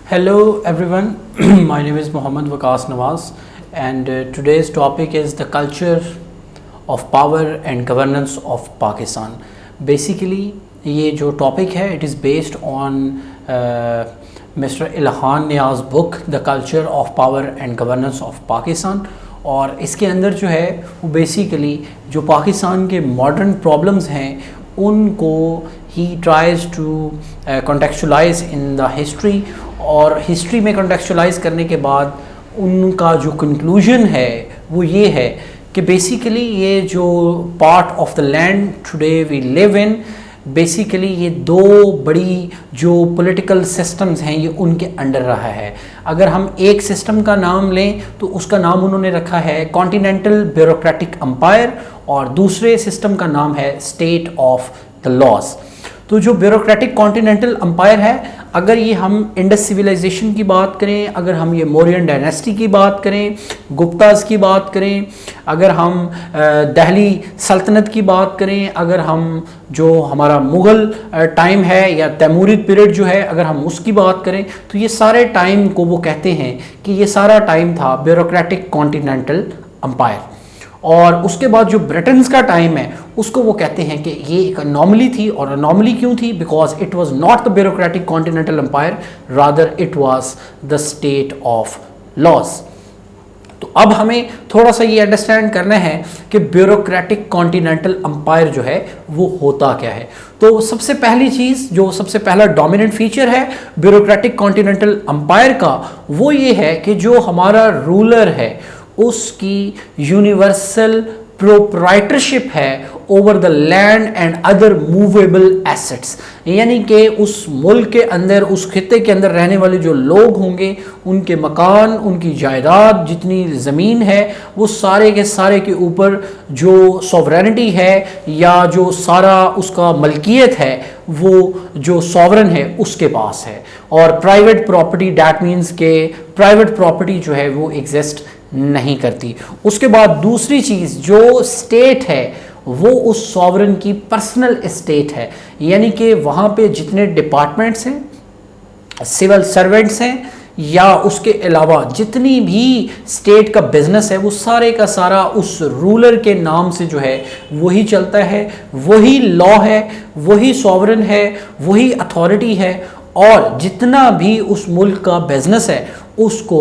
Hello everyone, my name is Mohammad Waqas Nawaz and today's topic is the culture of power and governance of Pakistan. Basically ये जो topic है it is based on Mr. Ilhan Niaz book The Culture of Power and Governance of Pakistan और इसके अंदर जो है वो basically जो पाकिस्तान के मॉडर्न प्रॉब्लम्स हैं उनको he tries to contextualise in the history और हिस्ट्री में कॉन्टेक्चुलाइज करने के बाद उनका जो कंक्लूजन है वो ये है कि बेसिकली ये जो part of the land today we live in basically ये दो बड़ी जो पॉलिटिकल सिस्टम्स हैं ये उनके अंडर रहा है। अगर हम एक सिस्टम का नाम लें तो उसका नाम उन्होंने रखा है कॉन्टिनेंटल ब्यूरोक्रेटिक एम्पायर और दूसरे सिस्टम का नाम है स्टेट ऑफ द लॉज। तो जो ब्यूरोक्रेटिक कॉन्टिनेंटल एम्पायर है, अगर ये हम इंडस सिविलाइजेशन की बात करें, अगर हम ये मौर्यन डायनेस्टी की बात करें, गुप्ताज की बात करें, अगर हम दिल्ली सल्तनत की बात करें, अगर हम जो हमारा मुग़ल टाइम है या तैमूरिद पीरियड जो है अगर हम उसकी बात करें तो ये सारे टाइम को वो कहते हैं कि ये सारा टाइम था ब्यूरोक्रेटिक कॉन्टिनेंटल एम्पायर। और उसके बाद जो ब्रिटेन्स का टाइम है उसको वो कहते हैं कि ये एक अनॉमली थी। और अनॉमली क्यों थी? Because it was not the bureaucratic continental empire, rather it was the state of laws. तो अब हमें थोड़ा सा ये अंडरस्टैंड करना है कि ब्यूरोक्रेटिक कॉन्टिनेंटल एम्पायर जो है वो होता क्या है। तो सबसे पहली चीज़ जो सबसे पहला डोमिनेंट फीचर है ब्यूरोक्रेटिक कॉन्टिनेंटल एम्पायर का वो ये है कि जो हमारा रूलर है उसकी यूनिवर्सल प्रोप्राइटरशिप है over the land and other movable assets, यानी कि उस मुल्क के अंदर उस खित्ते के अंदर रहने वाले जो लोग होंगे उनके मकान, उनकी जायदाद, जितनी ज़मीन है वो सारे के सारे के ऊपर जो सॉवरेनिटी है या जो सारा उसका मलकियत है वो जो सॉवरन है उसके पास है। और प्राइवेट प्रॉपर्टी डैट मीन्स के प्राइवेट प्रॉपर्टी जो है वो एग्जिस्ट नहीं करती। उसके बाद दूसरी चीज़ जो स्टेट है वो उस सॉवरन की पर्सनल एस्टेट है, यानी कि वहाँ पे जितने डिपार्टमेंट्स हैं, सिविल सर्वेंट्स हैं या उसके अलावा जितनी भी स्टेट का बिजनेस है वो सारे का सारा उस रूलर के नाम से जो है वही चलता है, वही लॉ है, वही सॉवरन है, वही अथॉरिटी है और जितना भी उस मुल्क का बिजनेस है उसको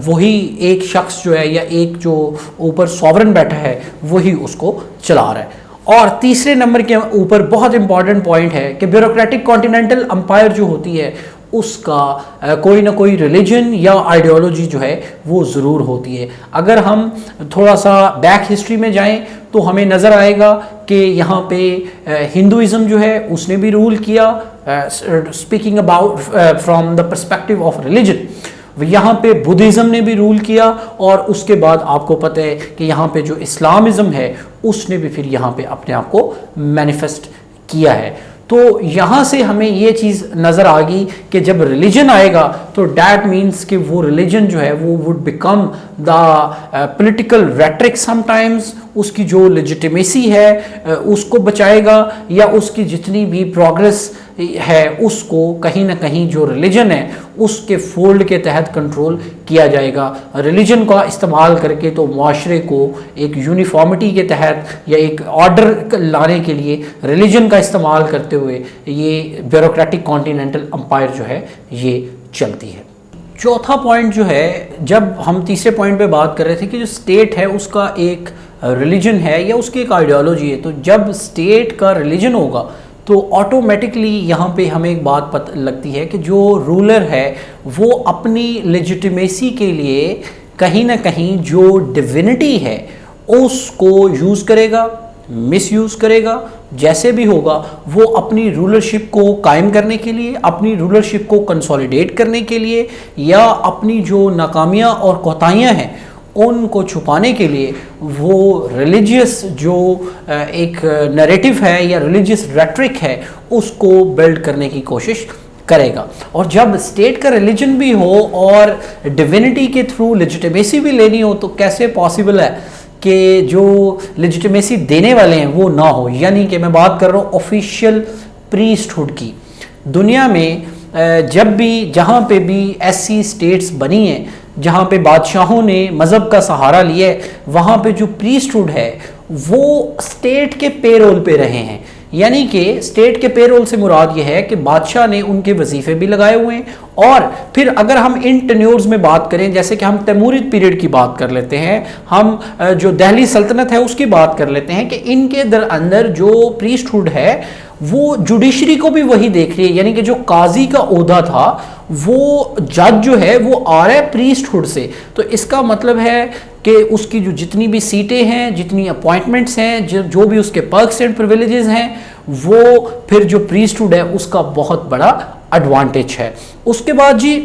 वही एक शख्स जो है या एक जो ऊपर सॉवरन बैठा है वही उसको चला रहा है। और तीसरे नंबर के ऊपर बहुत इंपॉर्टेंट पॉइंट है कि ब्यूरोक्रेटिक कॉन्टिनेंटल एम्पायर जो होती है उसका कोई ना कोई रिलीजन या आइडियोलॉजी जो है वो ज़रूर होती है। अगर हम थोड़ा सा बैक हिस्ट्री में जाएं तो हमें नज़र आएगा कि यहाँ पे हिंदुइज़्म जो है उसने भी रूल किया, speaking about from the perspective of religion. यहाँ पे बुद्धिज़्म ने भी रूल किया और उसके बाद आपको पता है कि यहाँ पे जो इस्लामिज़्म है उसने भी फिर यहाँ पे अपने आप को मैनिफेस्ट किया है। तो यहाँ से हमें ये चीज़ नज़र आ गई कि जब रिलीजन आएगा तो डैट मीन्स कि वो रिलीजन जो है वो would become the political rhetoric sometimes, उसकी जो लेजिटिमेसी है उसको बचाएगा या उसकी जितनी भी प्रोग्रेस है उसको कहीं ना कहीं जो रिलीजन है उसके फोल्ड के तहत कंट्रोल किया जाएगा। रिलीजन का इस्तेमाल करके तो माशरे को एक यूनिफॉर्मिटी के तहत या एक ऑर्डर लाने के लिए रिलीजन का इस्तेमाल करते हुए ये ब्यूरोक्रेटिक कॉन्टिनेंटल एम्पायर जो है ये चलती है। चौथा पॉइंट जो है, जब हम तीसरे पॉइंट पे बात कर रहे थे कि जो स्टेट है उसका एक रिलीजन है या उसकी एक आइडियोलॉजी है, तो जब स्टेट का रिलीजन होगा तो ऑटोमेटिकली यहाँ पे हमें एक बात पता लगती है कि जो रूलर है वो अपनी लेजिटिमेसी के लिए कहीं ना कहीं जो डिविनिटी है उसको यूज़ करेगा, मिसयूज़ करेगा, जैसे भी होगा वो अपनी रूलरशिप को कायम करने के लिए, अपनी रूलरशिप को कंसोलिडेट करने के लिए या अपनी जो नाकामियाँ और कोताहियाँ हैं उनको छुपाने के लिए वो रिलीजियस जो एक नैरेटिव है या रिलीजियस रेट्रिक है उसको बिल्ड करने की कोशिश करेगा। और जब स्टेट का रिलीजन भी हो और डिविनिटी के थ्रू लेजिटिमेसी भी लेनी हो तो कैसे पॉसिबल है कि जो लेजिटिमेसी देने वाले हैं वो ना हो। यानी कि मैं बात कर रहा हूँ ऑफिशियल प्रीस्टहुड की। दुनिया में जब भी जहाँ पे भी ऐसी स्टेट्स बनी हैं जहाँ पे बादशाहों ने मज़हब का सहारा लिया है, वहाँ पे जो प्रीस्टहुड है वो स्टेट के पेरोल पे रहे हैं। यानी कि स्टेट के पेरोल से मुराद ये है कि बादशाह ने उनके वजीफे भी लगाए हुए हैं। और फिर अगर हम इन टेन्योर्स में बात करें, जैसे कि हम तैमूरिद पीरियड की बात कर लेते हैं, हम जो दिल्ली सल्तनत है उसकी बात कर लेते हैं, कि इनके अंदर जो प्रीस्टहुड है वो जुडिशरी को भी वही देख रही है। यानी कि जो काजी का ओहदा था वो जज जो है वो आ रहा है प्रीस्टहुड से। तो इसका मतलब है कि उसकी जो जितनी भी सीटें हैं, जितनी अपॉइंटमेंट्स हैं, जो भी उसके पर्क्स एंड प्रिविलेजेस हैं, वो फिर जो प्रीस्टहुड है उसका बहुत बड़ा एडवांटेज है। उसके बाद जी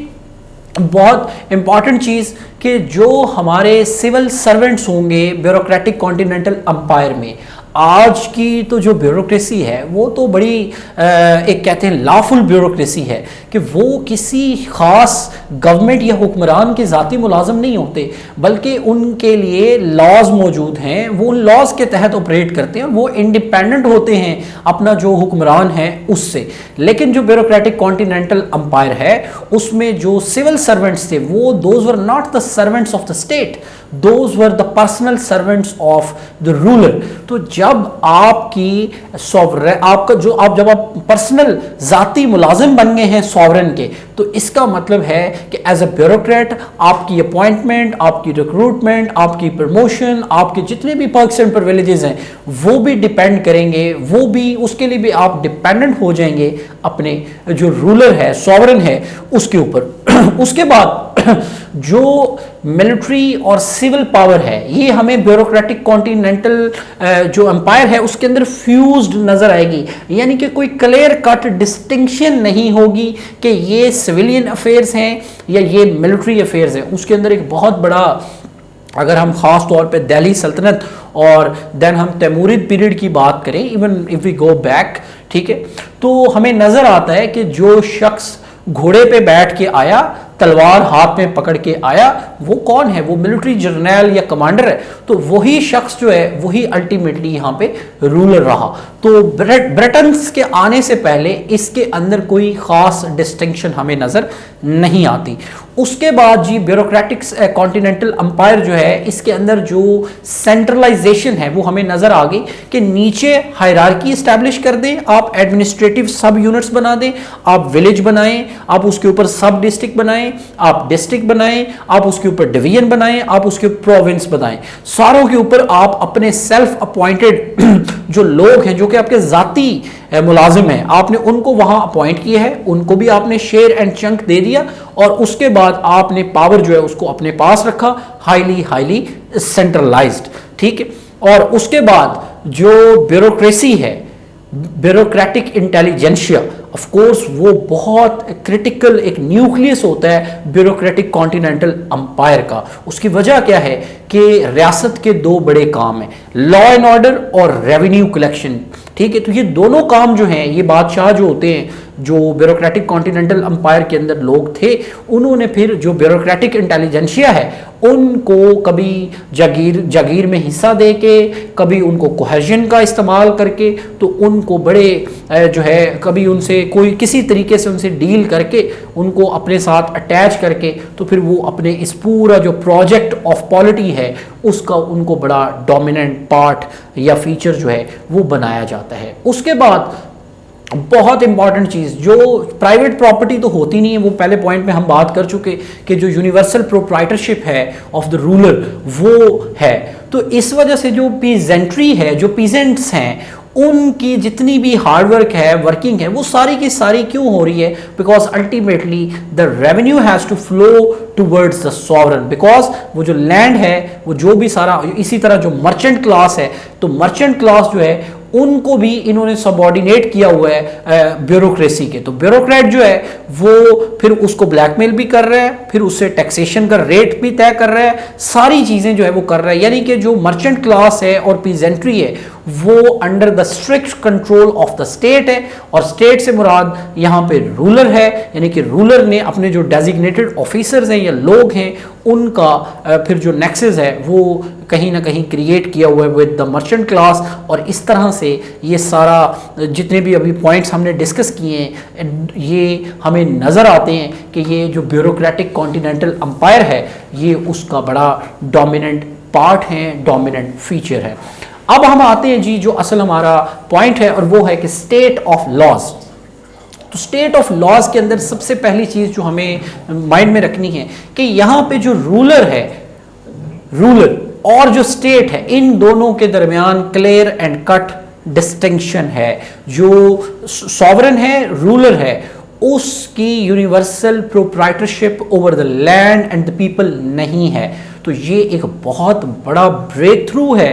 बहुत इंपॉर्टेंट चीज़ कि जो हमारे सिविल सर्वेंट्स होंगे ब्यूरोक्रेटिक कॉन्टिनेंटल एम्पायर में, आज की तो जो ब्यूरोक्रेसी है वो तो बड़ी एक कहते हैं लॉफुल ब्यूरोक्रेसी है, कि वो किसी ख़ास गवर्नमेंट या हुक्मरान के ज़ाती मुलाजम नहीं होते, बल्कि उनके लिए लॉज मौजूद हैं, वो उन लॉज के तहत ऑपरेट करते हैं, वो इंडिपेंडेंट होते हैं अपना जो हुक्मरान है उससे। लेकिन जो ब्यूरोक्रेटिक कॉन्टिनेंटल एम्पायर है उसमें जो सिविल सर्वेंट्स थे वो those were not the servants of the state, those were the personal servants of the ruler. तो जब आपकी आपका जो आप जब आप पर्सनल जाती मुलाजिम बन गए हैं सॉवरन के, तो इसका मतलब है कि एज अ ब्यूरोक्रेट आपकी अपॉइंटमेंट, आपकी रिक्रूटमेंट, आपकी प्रमोशन, आपके जितने भी पर्क्स एंड प्रिविलेजेस हैं वो भी डिपेंड करेंगे, वो भी उसके लिए भी आप डिपेंडेंट हो जाएंगे अपने जो रूलर है, सॉवरन है, उसके ऊपर। उसके बाद जो मिलिट्री और सिविल पावर है ये हमें ब्यूरोक्रेटिक कॉन्टिनेंटल जो एम्पायर है उसके अंदर फ्यूज्ड नजर आएगी। यानी कि कोई क्लियर कट डिस्टिंक्शन नहीं होगी कि ये सिविलियन अफेयर्स हैं या ये मिलिट्री अफेयर्स हैं। उसके अंदर एक बहुत बड़ा, अगर हम ख़ास तौर पे दिल्ली सल्तनत और देन हम तैमूरिद पीरियड की बात करें, even if we go back, ठीक है, तो हमें नज़र आता है कि जो शख्स घोड़े पे बैठ के आया, तलवार हाथ में पकड़ के आया, वो कौन है? वो मिलिट्री जर्नल या कमांडर है। तो वही शख्स जो है वही अल्टीमेटली यहाँ पे रूलर रहा। तो ब्रिटेन्स के आने से पहले इसके अंदर कोई खास डिस्टिंक्शन हमें नजर नहीं आती। उसके बाद जी ब्यूरोक्रेटिक कॉन्टिनेंटल एम्पायर जो है इसके अंदर जो सेंट्रलाइजेशन है वो हमें नजर आ गई कि नीचे हायरार्की इस्टेब्लिश कर दें, आप एडमिनिस्ट्रेटिव सब यूनिट्स बना दें, आप विलेज बनाएं, आप उसके ऊपर सब डिस्ट्रिक्ट बनाएं, आप डिस्ट्रिक्ट बनाएं, आप उसके ऊपर डिवीजन बनाएं, आप उसके प्रोविंस बनाएं, सारों के ऊपर आप अपने सेल्फ अपॉइंटेड जो लोग हैं जो कि आपके जाती मुलाजिम हैं, आपने उनको वहां अपॉइंट किया है, उनको भी आपने शेयर एंड चंक दे दिया और उसके बाद आपने पावर जो है उसको अपने पास रखा, हाईली सेंट्रलाइज्ड, ठीक है। और उसके बाद जो ब्यूरोक्रेसी है, ब्यूरोक्रेटिक इंटेलिजेंशिया, ऑफ कोर्स वो बहुत क्रिटिकल एक न्यूक्लियस होता है ब्यूरोक्रेटिक कॉन्टिनेंटल एम्पायर का। उसकी वजह क्या है कि रियासत के दो बड़े काम हैं, लॉ एंड ऑर्डर और रेवेन्यू कलेक्शन, ठीक है। तो ये दोनों काम जो हैं, ये बादशाह जो होते हैं, जो ब्यूरोक्रेटिक कॉन्टिनेंटल एम्पायर के अंदर लोग थे, उन्होंने फिर जो ब्यूरोक्रेटिक इंटेलिजेंशिया है उनको कभी जागीर में हिस्सा दे के, कभी उनको कोहेजन का इस्तेमाल करके, तो उनको बड़े जो है कभी उनसे कोई किसी तरीके से उनसे डील करके उनको अपने साथ अटैच करके, तो फिर वो अपने इस पूरा जो प्रोजेक्ट ऑफ पॉलिटी है उसका उनको बड़ा डोमिनेंट पार्ट या फीचर जो है वो बनाया जाता है। उसके बाद बहुत इंपॉर्टेंट चीज़, जो प्राइवेट प्रॉपर्टी तो होती नहीं है, वो पहले पॉइंट में हम बात कर चुके कि जो यूनिवर्सल प्रोप्राइटरशिप है ऑफ द रूलर वो है। तो इस वजह से जो पीजेंट्री है, जो पीजेंट्स हैं, उनकी जितनी भी हार्डवर्क है, वर्किंग है, वो सारी की सारी क्यों हो रही है? Because ultimately the revenue has to flow towards the sovereign, because वो जो लैंड है वो जो भी सारा, इसी तरह जो मर्चेंट क्लास है, तो मर्चेंट क्लास जो है उनको भी इन्होंने सबऑर्डिनेट किया हुआ है ब्यूरोक्रेसी के। तो ब्यूरोक्रेट जो है वो फिर उसको ब्लैकमेल भी कर रहा है, फिर उससे टैक्सेशन का रेट भी तय कर रहा है, सारी चीज़ें जो है वो कर रहा है। यानी कि जो मर्चेंट क्लास है और पीजेंट्री है वो under the strict control of the state है, और स्टेट से मुराद यहाँ पे रूलर है, यानी कि रूलर ने अपने जो डेजिग्नेटेड ऑफिसर्स हैं या लोग हैं उनका फिर जो नेक्सेस है वो कहीं ना कहीं क्रिएट किया हुआ है विद द मर्चेंट क्लास। और इस तरह से ये सारा जितने भी अभी पॉइंट्स हमने डिस्कस किए हैं ये हमें नज़र आते हैं कि ये जो ब्यूरोक्रेटिक कॉन्टिनेंटल एम्पायर है ये उसका बड़ा डोमिनेंट पार्ट है, डोमिनेंट फीचर है। अब हम आते हैं जी जो असल हमारा पॉइंट है, और वो है कि स्टेट ऑफ लॉज। तो स्टेट ऑफ लॉज के अंदर सबसे पहली चीज जो हमें माइंड में रखनी है कि यहां पे जो रूलर है, रूलर और जो स्टेट है, इन दोनों के दरमियान क्लियर एंड कट डिस्टिंक्शन है। जो सॉवरन है, रूलर है, उसकी universal proprietorship over the land and the people नहीं है। तो ये एक बहुत बड़ा ब्रेक थ्रू है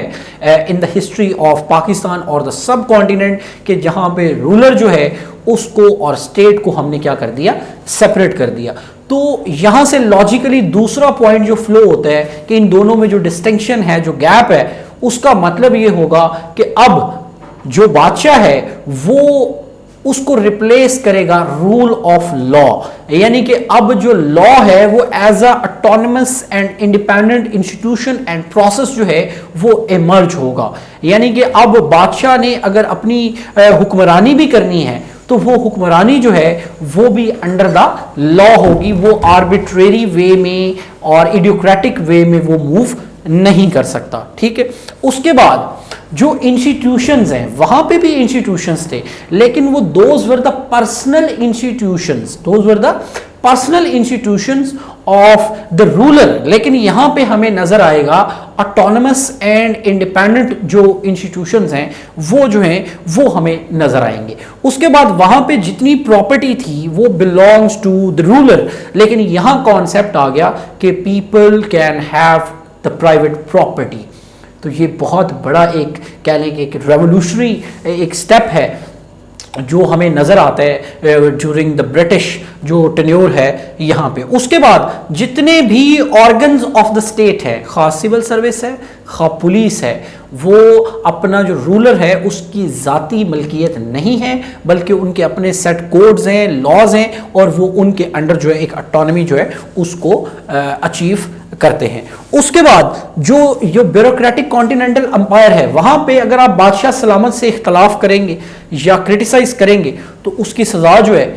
इन द हिस्ट्री ऑफ पाकिस्तान और द सब कॉन्टिनेंट, कि जहां पे रूलर जो है उसको और स्टेट को हमने क्या कर दिया, सेपरेट कर दिया। तो यहां से लॉजिकली दूसरा पॉइंट जो फ्लो होता है कि इन दोनों में जो डिस्टिंक्शन है, जो गैप है, उसका मतलब ये होगा कि अब जो बादशाह है वो उसको रिप्लेस करेगा रूल ऑफ लॉ, यानी कि अब जो लॉ है वो as a autonomous and independent institution and process जो है वो इमर्ज होगा। यानी कि अब बादशाह ने अगर अपनी हुक्मरानी भी करनी है तो वो हुक्मरानी जो है वो भी अंडर द लॉ होगी, वो आर्बिट्रेरी वे में और इडियोक्रेटिक वे में वो मूव नहीं कर सकता। ठीक है, उसके बाद जो इंस्टीट्यूशंस हैं वहां पे भी इंस्टीट्यूशंस थे, लेकिन वो those were the personal institutions, those were the personal institutions of the ruler. लेकिन यहां पे हमें नजर आएगा ऑटोनमस एंड इंडिपेंडेंट जो इंस्टीट्यूशंस हैं वो जो हैं वो हमें नजर आएंगे। उसके बाद वहां पे जितनी प्रॉपर्टी थी वो बिलोंग्स टू द रूलर, लेकिन यहां कॉन्सेप्ट आ गया कि people can have the private property. तो ये बहुत बड़ा एक कह लें कि एक रेवोल्यूशनरी एक स्टेप है जो हमें नज़र आता है ड्यूरिंग द ब्रिटिश जो टेन्योर है यहाँ पे। उसके बाद जितने भी ऑर्गन्स ऑफ द स्टेट है, खास सिविल सर्विस है, खा पुलिस है, वो अपना जो रूलर है उसकी ज़ाती मलकियत नहीं है, बल्कि उनके अपने सेट कोड्स हैं, लॉज हैं, और वो उनके अंडर जो है एक ऑटोनॉमी जो है उसको अचीव करते हैं। उसके बाद जो ब्यूरोक्रेटिक कॉन्टिनेंटल एम्पायर है वहां पे अगर आप बादशाह सलामत से इख्तलाफ करेंगे या क्रिटिसाइज करेंगे तो उसकी सजा जो है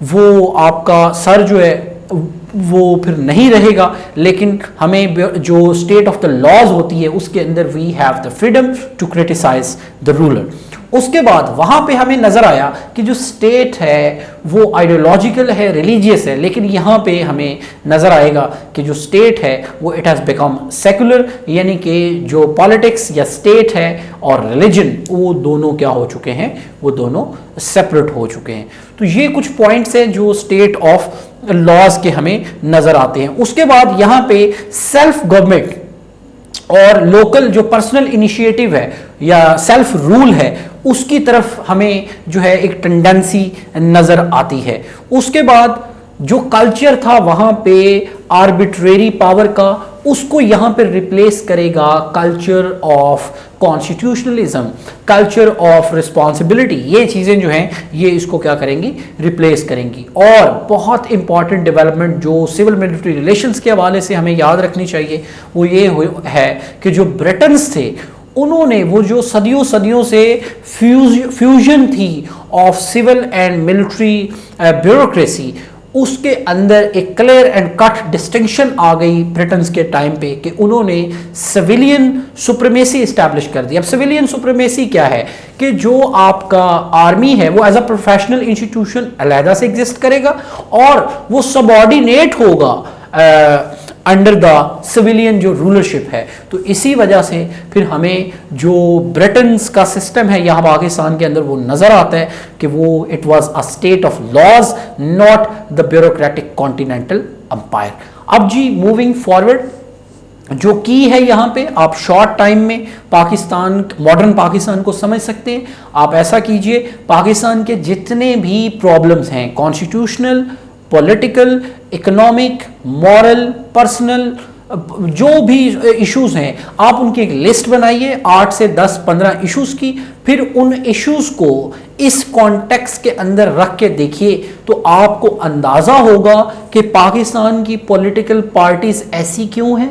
वो आपका सर जो है वो फिर नहीं रहेगा। लेकिन हमें जो स्टेट ऑफ द लॉज होती है उसके अंदर we have the freedom to criticise the ruler. उसके बाद वहां पे हमें नजर आया कि जो स्टेट है वो आइडियोलॉजिकल है, रिलीजियस है, लेकिन यहाँ पे हमें नजर आएगा कि जो स्टेट है वो इट हैज़ बिकम सेकुलर, यानी कि जो पॉलिटिक्स या स्टेट है और रिलीजन वो दोनों क्या हो चुके हैं, वो दोनों सेपरेट हो चुके हैं। तो ये कुछ पॉइंट्स हैं जो स्टेट ऑफ लॉज के हमें नजर आते हैं। उसके बाद यहाँ पे सेल्फ गवर्नमेंट और लोकल जो पर्सनल इनिशिएटिव है या सेल्फ रूल है उसकी तरफ हमें जो है एक टेंडेंसी नजर आती है। उसके बाद जो कल्चर था वहां पे आर्बिट्रेरी पावर का, उसको यहां पे रिप्लेस करेगा culture of constitutionalism, culture of responsibility. ये चीजें जो हैं ये इसको क्या करेंगी, रिप्लेस करेंगी। और बहुत इंपॉर्टेंट डेवलपमेंट जो सिविल मिलिट्री रिलेशंस के हवाले से हमें याद रखनी चाहिए वो ये है कि जो ब्रिटन्स थे उन्होंने वो जो सदियों से फ्यूजन थी of civil and military bureaucracy, उसके अंदर एक क्लियर एंड कट डिस्टिंक्शन आ गई ब्रिटेन के टाइम पे कि उन्होंने सिविलियन सुप्रीमेसी इस्टेब्लिश कर दी। अब सिविलियन सुप्रीमेसी क्या है कि जो आपका आर्मी है वो एज अ प्रोफेशनल इंस्टीट्यूशन अलहदा से एग्जिस्ट करेगा और वो सबऑर्डिनेट होगा अंडर द सिविलियन जो रूलरशिप है। तो इसी वजह से फिर हमें जो ब्रिटेन का सिस्टम है यहाँ पाकिस्तान के अंदर वो नजर आता है कि वो it was a state of laws, not the bureaucratic continental empire. अब जी मूविंग फॉरवर्ड जो की है यहाँ पे आप शॉर्ट टाइम में पाकिस्तान, मॉडर्न पाकिस्तान को समझ सकते हैं। आप ऐसा कीजिए, पाकिस्तान के जितने भी प्रॉब्लम्स हैं constitutional, political, economic, moral, personal, जो भी इश्यूज हैं आप उनकी एक लिस्ट बनाइए 8 से 10 15 इश्यूज की, फिर उन इश्यूज को इस कॉन्टेक्स्ट के अंदर रख के देखिए तो आपको अंदाजा होगा कि पाकिस्तान की पॉलिटिकल पार्टीज ऐसी क्यों हैं,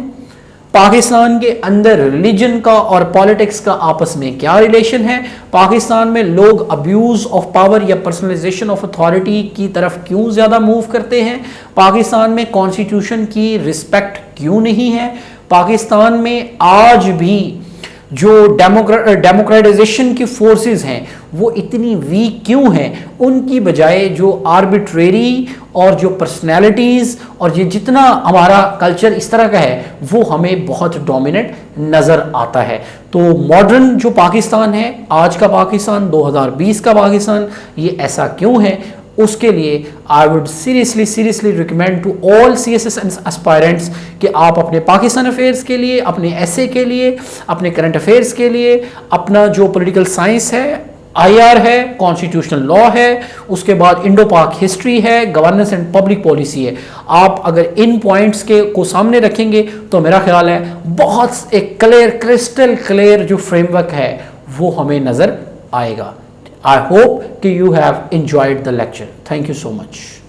पाकिस्तान के अंदर रिलीजन का और पॉलिटिक्स का आपस में क्या रिलेशन है, पाकिस्तान में लोग अब्यूज ऑफ पावर या पर्सनलाइजेशन ऑफ अथॉरिटी की तरफ क्यों ज़्यादा मूव करते हैं, पाकिस्तान में कॉन्स्टिट्यूशन की रिस्पेक्ट क्यों नहीं है, पाकिस्तान में आज भी जो डेमोक्रेटाइजेशन की फोर्सेस हैं वो इतनी वीक क्यों हैं, उनकी बजाय जो आर्बिट्रेरी और जो पर्सनैलिटीज़ और ये जितना हमारा कल्चर इस तरह का है वो हमें बहुत डोमिनेंट नज़र आता है। तो मॉडर्न जो पाकिस्तान है, आज का पाकिस्तान, 2020 का पाकिस्तान, ये ऐसा क्यों है, उसके लिए I would seriously recommend to all CSS aspirants कि आप अपने पाकिस्तान अफेयर्स के लिए, अपने एसए के लिए, अपने करंट अफेयर्स के लिए, अपना जो पॉलिटिकल साइंस है, IR है, कॉन्स्टिट्यूशनल लॉ है, उसके बाद इंडो पाक हिस्ट्री है, गवर्नेंस एंड पब्लिक पॉलिसी है, आप अगर इन पॉइंट्स के को सामने रखेंगे तो मेरा ख्याल है बहुत एक क्रिस्टल क्लियर जो फ्रेमवर्क है वो हमें नज़र आएगा। I hope that you have enjoyed the lecture. Thank you so much.